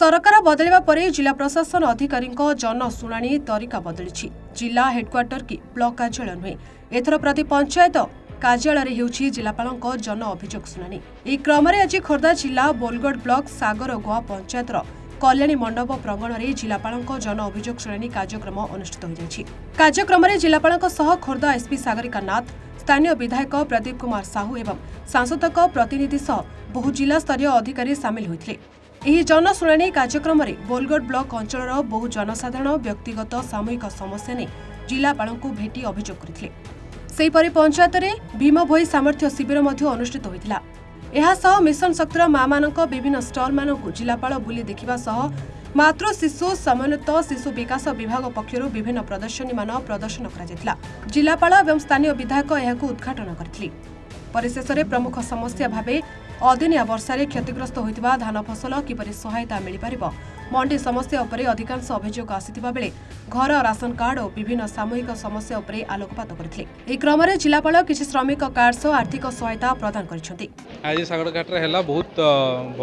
सरकार बदलवा पर जिला प्रशासन अधिकारी जनशुणाणी तरीका बदली जिला हेडक्वार्टर की ब्लॉक कार्यालय नुहे एथर प्रति पंचायत कार्यालय होउछि जिलापाल जन अभियोग शुणाणी। यह क्रम आज खोर्धा जिला बोलगड़ ब्लॉक सागर गोआ पंचायतर कल्याणी मंडप प्रांगण में जिलापाल जन अभियोग शुणाणी कार्यक्रम अनुष्ठित हो जायछि। कार्यक्रम में जिलापाल खोर्धा एसपी सागरिका नाथ, स्थानीय विधायक प्रदीप कुमार साहू एवं सांसद प्रतिनिधि सह बहु जिला स्तरीय अधिकारी सामिल होते। ଏହି ଜନଶୁଣାଣି କାର୍ଯ୍ୟକ୍ରମରେ ବୋଲଗଡ଼ ବ୍ଲକ ଅଞ୍ଚଳର ବହୁ ଜନସାଧାରଣ ବ୍ୟକ୍ତିଗତ ସାମୂହିକ ସମସ୍ୟା ନେଇ ଜିଲ୍ଲାପାଳଙ୍କୁ ଭେଟି ଅଭିଯୋଗ କରିଥିଲେ। ସେହିପରି ପଞ୍ଚାୟତରେ ଭୀମ ଭୋଇ ସାମର୍ଥ୍ୟ ଶିବିର ମଧ୍ୟ ଅନୁଷ୍ଠିତ ହୋଇଥିଲା। ଏହାସହ ମିଶନ ଶକ୍ତିର ମା'ମାନଙ୍କ ବିଭିନ୍ନ ଷ୍ଟଲମାନଙ୍କୁ ଜିଲ୍ଲାପାଳ ବୁଲି ଦେଖିବା ସହ ମାତୃ ଶିଶୁ ସମନ୍ୱିତ ଶିଶୁ ବିକାଶ ବିଭାଗ ପକ୍ଷରୁ ବିଭିନ୍ନ ପ୍ରଦର୍ଶନୀମାନ ପ୍ରଦର୍ଶନ କରାଯାଇଥିଲା। ଜିଲ୍ଲାପାଳ ଏବଂ ସ୍ଥାନୀୟ ବିଧାୟକ ଏହାକୁ ଉଦ୍ଘାଟନ କରିଥିଲେ। ପରିଶେଷରେ ପ୍ରମୁଖ ସମସ୍ୟା ଭାବେ अदिनिया वर्षारे क्षतिग्रस्त होइतिबा धान फसल किपरि सहायता मिल पारिबो, मंडी समस्या उपरे अधिकांश अभियोग आसितिबा बेले घर राशन कार्ड और विभिन्न सामूहिक समस्या उपरे आलोकपात करथिले। एही क्रम रे जिलापाल किछि श्रमिक कार्ड सह आर्थिक सहायता प्रदान करिसेंती। आज सागड़ घाट रे हला बहुत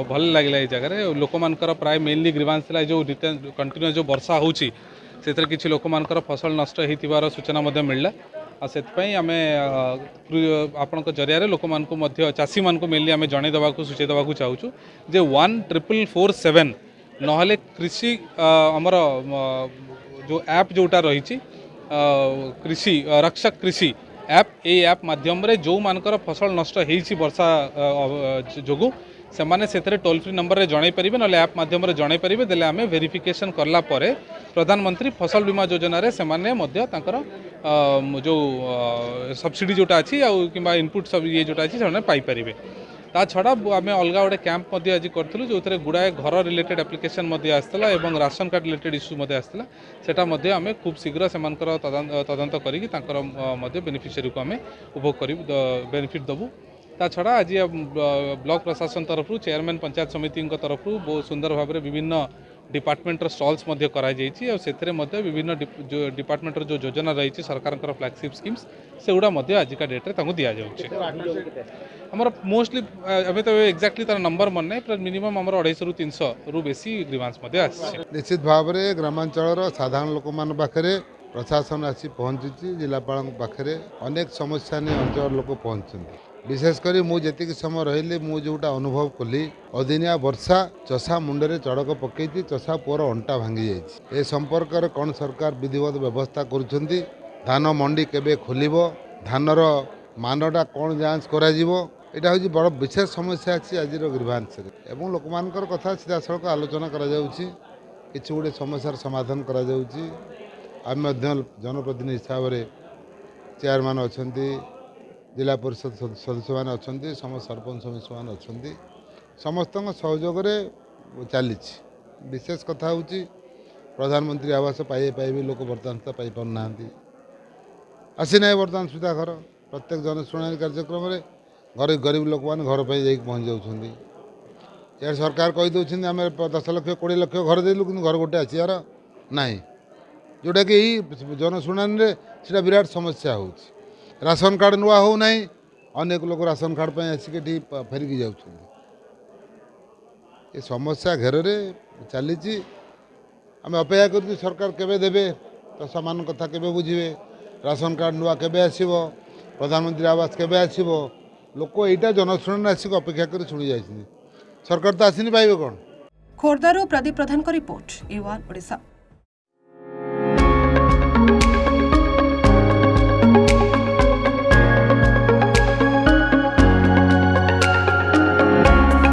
भल लागला। ए जगह रे लोक मानकर प्राय मेनली ग्रीवांस ला जो कंटिन्यू जो वर्षा होउची सेतर किछि लोक मानकर फसल नष्ट हेतिबार सूचना मध्ये मिलला। से आम आपण जरिया लोक चाषी मान मेनली आम जन देवा सूचई देवा चाहूँ जे 1447 नहले कृषि आमर जो ऐप जोटा रही कृषि रक्षक कृषि ऐप ए ऐप माध्यम जो मानकर फसल नष्ट होती वर्षा जोगु से टोल फ्री नंबर में जन पारे ना ऐप माध्यम जन पारे देले आम वेरिफिकेशन करला परे प्रधानमंत्री फसल बीमा योजना रे सेमाने मध्य तांकर जो सब्सिडी जोटा अच्छी कि इनपुट सब ये जोटा अच्छी से पाई पारे। ता छड़ा आम अलग गोटे कैंप आज करूँ जो गुड़ाए घर रिलेटेड एप्लिकेशन आसाला और राशन कार्ड रिलेटेड इश्यू आसाला सेटा आम खूब शीघ्र से तदंत करी बेनिफिशियरी को आम उपभोग कर बेनिफिट देवु। ता छड़ा आज ब्लॉक प्रशासन तरफ चेयरमैन पंचायत समिति तरफ बहुत सुंदर भाव में विभिन्न डिपार्टमेंटर स्टॉल्स करा जाइए और से विभिन्न डिपार्टमेंटर जो योजना रही सरकार फ्लैगशिप स्कीम्स से गुड़ा आजिका डेट्रे दि जाऊँगी। आमर मोस्टली अभी तो एक्जाक्टली तार नंबर मन ना मिनिमम आम 250 रु 300 रु बेसी ग्रीवांस निश्चित भाव में ग्रामांचल साधारण लोक मान पाखे प्रशासन आसी पहुँची जिलापाल पाखे अनेक समस्या नहीं अंचल लोक पहुँचते। विशेषकर मुझे समय रही मुझा अनुभव कली अदिनिया वर्षा चषा मुंडे चड़क पकई चषा पुअर अंटा भांगी जाए संपर्क में कौन सरकार विधिवत व्यवस्था करुँच धान मंडी केबे खोल धानर मानटा कौन जांच करा यहाँ हूँ बड़ विशेष समस्या अच्छी आज ग्रीवांस एवं लोक मान कथा सीधा सड़क आलोचना किसी गोटे समस्यार समाधान आम जनप्रतिनिधि हिसाब से चेयरमैन अच्छा जिला परिषद सदस्य मैंने अच्छा समस्त सरपंच सदस्य मैंने अच्छा समस्त सहयोग चली विशेष कथा हूँ प्रधानमंत्री आवास पाइबे लोक बर्तमान सुधा पाई पारना आसी ना बर्तमान सुधा घर प्रत्येक जनशुणाणी कार्यक्रम में घर गरीब लोक मैंने घर पर जा पहुँच जाऊँगी। यार सरकार कहीदे आम 10 लाख 20 लाख घर देलु कि घर गोटे अच्छी यार ना जोटा कि जनशुणाणी से विराट समस्या हो राशन कार्ड नुआ हो ना अनेक लोग राशन कार्ड पर आसिक फेरिकी जा समस्या घेर चली आम अपेक्षा कर सरकार केबे देबे तो सामान कथा केबे बुझे राशन कार्ड नुआ केबे आसीबो प्रधानमंत्री आवास केबे आसीबो लोक यहाँ जनशुणाणी आसिक अपेक्षा कर शुणी जा सरकार तो आसनी पाइबे कौन। खोर्धारू प्रदीप प्रधान रिपोर्ट A1 ओडिशा।